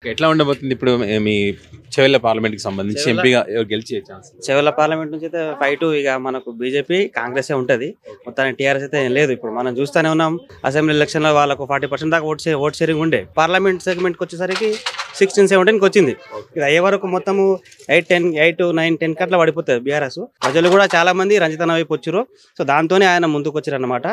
ఎట్లా ఉండబోతుంది ఇప్పుడు మీ చెవెళ్ళ పార్లమెంట్కి సంబంధించి ఎంపీగా ఎవరు గెలిచే ఛాన్స్? చెవెళ్ళ పార్లమెంట్ నుంచి అయితే ఫైట్ ఇక మనకు బీజేపీ కాంగ్రెస్ ఉంటది. మొత్తానికి టీఆర్ఎస్ అయితే ఏం లేదు. ఇప్పుడు మనం చూస్తూనే ఉన్నాం, అసెంబ్లీ ఎలక్షన్ లో వాళ్ళకు 40% దాకా ఓట్ షేరింగ్ ఉండే. పార్లమెంట్ సెగ్మెంట్కి వచ్చేసరికి 16-17కి వచ్చింది. ఇది అయ్యే వరకు మొత్తము 8, 9, 10 అట్లా పడిపోతుంది బీఆర్ఎస్. ప్రజలు కూడా చాలా మంది రంజితన్న వైపు వచ్చారు. సో దాంతోనే ఆయన ముందుకు వచ్చారు అనమాట.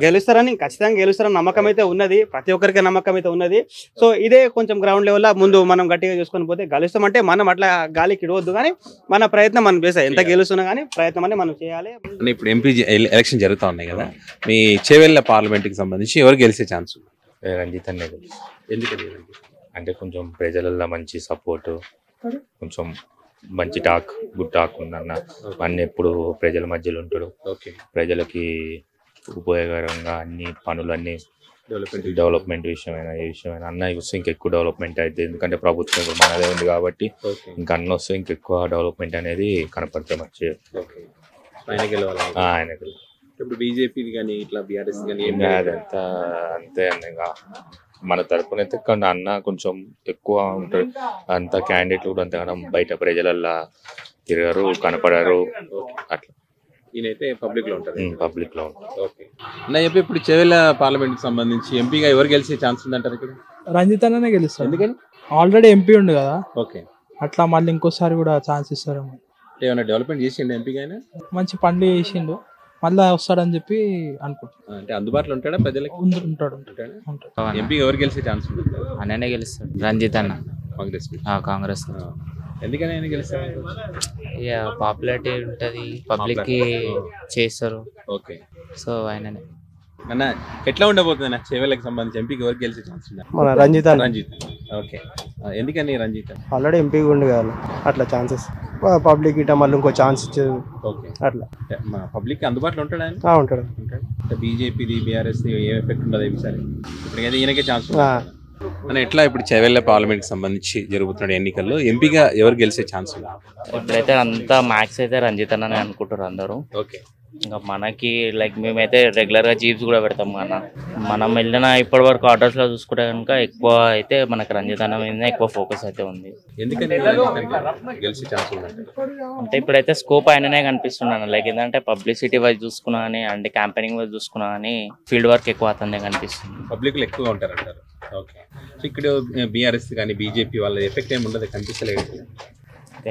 గెలుస్తారని ఖచ్చితంగా గెలుస్తారని నమ్మకం అయితే ఉన్నది, ప్రతి ఒక్కరికి నమ్మకం అయితే ఉన్నది. సో ఇదే కొంచెం గ్రౌండ్ లెవెల్ ముందు మనం గట్టిగా చూసుకొని పోతే గెలుస్తామంటే మనం అట్లా గాలికి ఇడవద్దు, కానీ మన ప్రయత్నం మనం చేస్తాం. ఎంత గెలుస్తున్నా కానీ ప్రయత్నం అనేది మనం చేయాలి. ఇప్పుడు ఎంపీ ఎలక్షన్ జరుగుతూ ఉన్నాయి కదా, మీ చెవెళ్ళ పార్లమెంట్కి సంబంధించి ఎవరు గెలిచే ఛాన్స్? రంజిత్ అనే ఎందుకని? అంటే కొంచెం ప్రజలలో మంచి సపోర్టు, కొంచెం మంచి గుడ్ టాక్ ఉందన్న. అన్ని ఎప్పుడు ప్రజల మధ్యలో ఉంటాడు. ప్రజలకి ఉపయోగకరంగా అన్ని పనులన్నీ డెవలప్మెంట్ విషయమైనా ఏ విషయమైనా అన్న వస్తే ఇంకెక్కువ డెవలప్మెంట్ అయితే, ఎందుకంటే ప్రభుత్వం ఇప్పుడు మనదే ఉంది కాబట్టి ఇంకా అన్న వస్తే ఇంకెక్కువ డెవలప్మెంట్ అనేది కనపడితే మంచి ఆయనకి. ఇప్పుడు బీజేపీ కానీ ఇట్లా బీఆర్ఎస్ కానీ అదంతా అంతే అన్న. మన తరపున అయితే అన్న కొంచెం ఎక్కువ ఉంటాడు. అంత క్యాండిడేట్లు కూడా అంతగానం బయట ప్రజలల్లా తిరగరు, కనపడరు అట్లా. ఈయనైతే పబ్లిక్ లో ఉంటారు. పబ్లిక్ లో ఓకే అన్న చెప్పి ఇప్పుడు చెవెళ్ళ పార్లమెంట్ కి సంబంధించి ఎంపీగా ఎవరు గెలిచే ఛాన్స్ ఉందంటారు? ఇక్కడ రంజిత్ అన్ననే గెలుస్తాడు. ఎందుకని? ఆల్రెడీ ఎంపీ ఉండు కదా, ఓకే అట్లా మళ్ళీ ఇంకోసారి కూడా ఛాన్స్ ఇస్తారేమో. ఏమైనా డెవలప్మెంట్ చేసిండు ఎంపీగా? ఆయన మంచి పనులు చేసిండు, మళ్ళా వస్తాడని చెప్పి అనుకుంటున్నాను. అంటే అందుబాటులో ఉంటాడా ప్రజలకు? ఉంటాడు. ఎంపీ ఎవరు గెలిచే ఛాన్స్ ఉంది? అన్ననే గెలుస్తాడు, రంజిత్ అన్న. కాంగ్రెస్ ఎందుకని ఆయన గెలుస్తాడు? ఇక పాపులారిటీ ఉంటది, పబ్లిక్ కి చేస్తారు. ఓకే సో ఆయననే. అన్న ఎట్లా ఉండబోతుంది అన్న చెవెళ్ళకి సంబంధించి ఎంపీకి ఎవరు గెలిచే ఛాన్స్ ఉందా? మన రంజిత్. ఓకే ఎందుకని రంజిత్? ఆల్రెడీ ఎంపీ ఉండు కదా, అట్లా ఛాన్సెస్ పబ్లిక్ ఇట మళ్ళీ ఇంకో ఛాన్స్ ఇచ్చేది. ఓకే అట్లా పబ్లిక్ అందుబాటులో ఉంటాడు ఆయన? ఉంటాడు. బీజేపీది బీఆర్ఎస్ ఏ ఎఫెక్ట్ ఉండదు ఈసారి? ఇప్పటికైతే ఈయనకే ఛాన్స్ అని. ఎట్లా ఇప్పుడు చెవెళ్ళ పార్లమెంట్ కి సంబంధించి జరుగుతున్న ఎన్నికల్లో ఎంపీగా ఎవరు గెలిచే ఛాన్స్ ఉంది? ఇప్పుడైతే అంతా మ్యాక్స్ అయితే రంజిత్ అన్న అనుకుంటారు అందరూ. ఓకే ఇంకా మనకి లైక్ మేమైతే రెగ్యులర్ గా జీప్స్ కూడా పెడతాం కదా. మనం వెళ్ళిన ఇప్పటి వరకు ఆర్డర్స్ లో చూసుకుంటే కనుక ఎక్కువ అయితే మనకి రంజిత్ అన్న మీద ఎక్కువ ఫోకస్ అయితే ఉంది. ఎందుకని గెలిచే ఛాన్స్ ఉందంటే? అంటే ఇప్పుడైతే స్కోప్ ఆయననే కనిపిస్తున్నాను. లైక్ ఏంటంటే పబ్లిసిటీ వైజ్ చూసుకున్నా కానీ అంటే క్యాంపెయినింగ్ వైజ్ చూసుకున్నా కానీ ఫీల్డ్ వర్క్ ఎక్కువ అతనే కనిపిస్తుంది. పబ్లిక్ ఎక్కువగా ఉంటారు అంటారు. ఓకే సో ఇక్కడ బీఆర్ఎస్ కానీ బీజేపీ వాళ్ళ ఎఫెక్ట్ ఏమి ఉండదు, కనిపిస్తలేదు.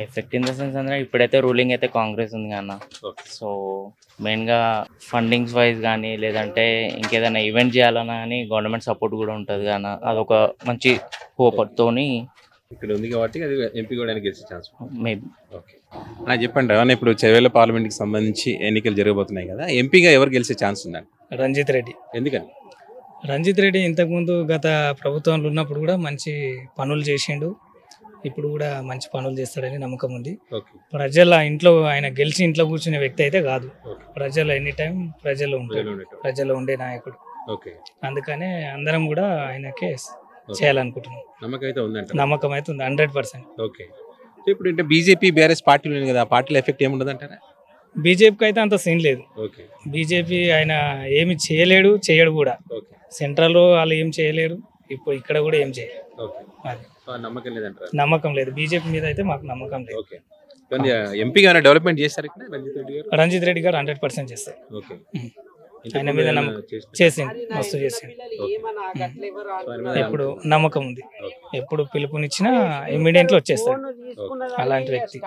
ఎఫెక్ట్ ఇన్ ద సెన్స్ అంటే ఇప్పుడైతే రూలింగ్ అయితే కాంగ్రెస్ ఉంది అన్న. సో మెయిన్గా ఫండింగ్స్ వైజ్ కానీ లేదంటే ఇంకేదైనా ఈవెంట్ చేయాలన్నా కానీ గవర్నమెంట్ సపోర్ట్ కూడా ఉంటుంది కానీ అదొక మంచి హోప్తోని ఇక్కడ ఉంది కాబట్టి అది ఎంపీ కూడా గెలిచే ఛాన్స్ మేబీ. ఓకే నాకు చెప్పండి రవాణా, ఇప్పుడు చెవెళ్ళ పార్లమెంట్కి సంబంధించి ఎన్నికలు జరగబోతున్నాయి కదా, ఎంపీగా ఎవరు గెలిచే ఛాన్స్ ఉందండి? రంజిత్ రెడ్డి. ఎందుకని? రంజిత్ రెడ్డి ఇంతకుముందు గత ప్రభుత్వంలో ఉన్నప్పుడు కూడా మంచి పనులు చేసిండు, ఇప్పుడు కూడా మంచి పనులు చేస్తాడని నమ్మకం ఉంది. ప్రజల ఇంట్లో ఆయన గెలిచి ఇంట్లో కూర్చునే వ్యక్తి అయితే కాదు. ప్రజలు ఎనీ టైం ప్రజలు ఉండే నాయకుడు. అందుకనే అందరం కూడా ఆయనకే చేయాలనుకుంటున్నాం. నమ్మకం అయితే ఉంది 100%. ఓకే ఇప్పుడు అంటే బీజేపీ బీఆర్ఎస్ పార్టీలు ఉన్నాయి కదా, పార్టీల ఎఫెక్ట్ ఏముండదు అంటారా? బీజేపీకి అయితే అంత సీన్ లేదు. బీజేపీ ఆయన ఏమి చేయడు కూడా. సెంట్రల్ వాళ్ళు ఏం చేయలేరు, ఇప్పుడు ఇక్కడ కూడా ఏం చేయరు. నమ్మకం లేదు బీజేపీ మీద అయితే మాకు నమ్మకం లేదు. ఎంపీగా డెవలప్మెంట్ చేస్తారు రంజిత్ రెడ్డి గారు 100% చేస్తారు. ఆయన మీద నమ్మకం చేసింది, మస్తు చేసింది. ఎప్పుడు నమ్మకం ఉంది, ఎప్పుడు పిలుపునిచ్చినా ఇమ్మీడియట్లీ వచ్చేస్తాడు అలాంటి వ్యక్తి.